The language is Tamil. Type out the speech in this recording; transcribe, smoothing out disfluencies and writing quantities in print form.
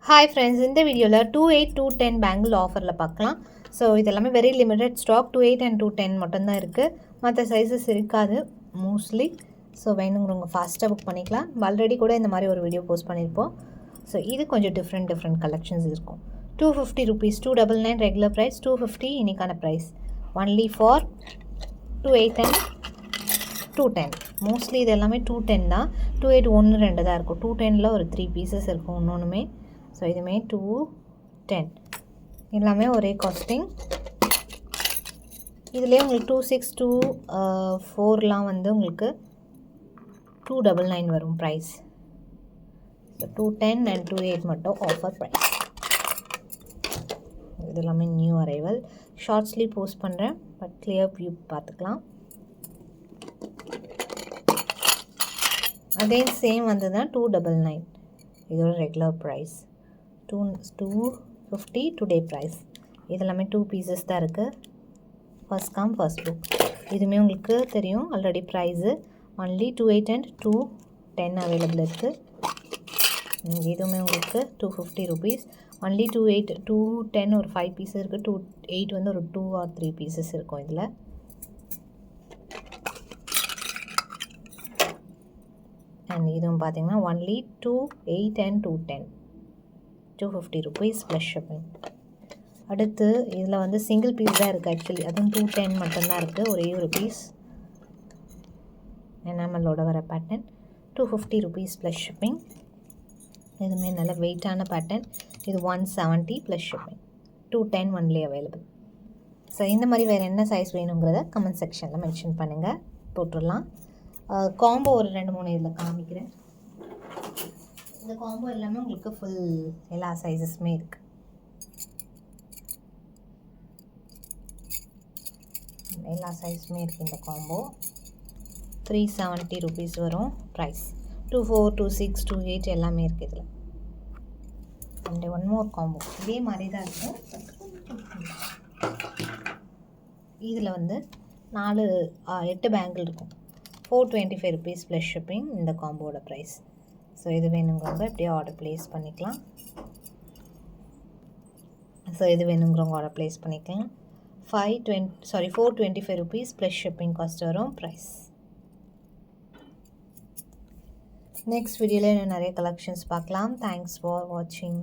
ஹாய் ஃப்ரெண்ட்ஸ், இந்த வீடியோவில் 2/8 2/10 பேங்கிள் ஆஃபரில் பார்க்கலாம். ஸோ இது எல்லாமே வெரி லிமிடெட் ஸ்டாக். 2/8 and 2/10 மட்டும்தான் இருக்குது. மற்ற சைஸஸ் இருக்காது மோஸ்ட்லி. ஸோ வேணுங்கிறவங்க ஃபாஸ்ட்டாக புக் பண்ணிக்கலாம். ஆல்ரெடி கூட இந்த மாதிரி ஒரு வீடியோ போஸ்ட் பண்ணியிருப்போம். ஸோ இது கொஞ்சம் டிஃப்ரெண்ட் கலெக்ஷன்ஸ் இருக்கும். 250 rupees, 299 ரெகுலர் ப்ரைஸ், 250 இன்னைக்கான price. Only for 2/8 and 2/10. Mostly இது எல்லாமே 2/10 தான். 2/8 1 2 தான் இருக்கும். 2/10ல் ஒரு 3 பீசஸ் இருக்கும் ஒன்றுமே. ஸோ இதுவுமே 2/10 எல்லாமே ஒரே காஸ்டிங். இதுலேயே உங்களுக்கு 2/6 2/4லாம் வந்து உங்களுக்கு 299 வரும் ப்ரைஸ். ஸோ 2/10 and 2/8 மட்டும் ஆஃபர் ப்ரைஸ். இது எல்லாமே நியூ அரைவல். ஷார்ட்ஸ்லேயும் போஸ்ட் பண்ணுறேன், பட் கிளியர் வியூ பார்த்துக்கலாம். அதே சேம் வந்து தான் 299 இதோட ரெகுலர் ப்ரைஸ். 250 today price. இதெல்லாமே 2 பீசஸ் தான் இருக்குது. First come first book. இதுவுமே உங்களுக்கு தெரியும் already price. Only 2/8 and 2/10 available இருக்குது. இதுவுமே உங்களுக்கு 250 rupees. ஒன்லி 2/8 2/10 ஒரு 5 பீஸ் இருக்குது. 2/8 வந்து ஒரு 2 or 3 பீசஸ் இருக்கும் இதில். அண்ட் இதுவும் பார்த்தீங்கன்னா only 2/8 and 2/10 250 rupees plus shipping. அடுத்து இதில் வந்து சிங்கிள் பீஸ் தான் இருக்குது ஆக்சுவலி. அதுவும் 2/10 மட்டும்தான் இருக்குது. ஒரே ஒரு பீஸ் எனாமலோட வர பேட்டர்ன். 250 rupees plus shipping. இதுவுமே நல்ல வெயிட்டான பேட்டர்ன். இது 170 plus shipping. 2/10 only available. So இந்த மாதிரி வேறு என்ன சைஸ் வேணுங்கிறத கமெண்ட் செக்ஷனில் மென்ஷன் பண்ணுங்கள், போட்டுடலாம். காம்போ ஒரு 2-3 இதில் காமிக்கிறேன். இந்த காம்போ எல்லாமே உங்களுக்கு ஃபுல் எல்லா சைஸஸுமே இருக்குது. எல்லா சைஸுமே இருக்குது இந்த காம்போ. 370 rupees வரும் ப்ரைஸ். 2/4 2/6 2/8 எல்லாமே இருக்குது இதில். அண்ட் ஒன் மோர் காம்போ இதே மாதிரி தான் இருக்கும். இதில் வந்து 8 பேங்கிள் இருக்கும். 425 rupees ப்ளஸ் ஷிப்பிங் இந்த காம்போட ப்ரைஸ். ஸோ இது வேணுங்கிறவங்க இப்படியே ஆர்டர் ப்ளேஸ் பண்ணிக்கலாம். ஸோ இது வேணுங்கிறவங்க ஆர்டர் ப்ளேஸ் பண்ணிக்கலாம். 425 rupees ப்ளஸ் ஷிப்பிங் காஸ்ட் வரும் ப்ரைஸ். நெக்ஸ்ட் வீடியோவில் இன்னும் நிறைய கலெக்ஷன்ஸ் பார்க்கலாம். தேங்க்ஸ் ஃபார் வாட்சிங்.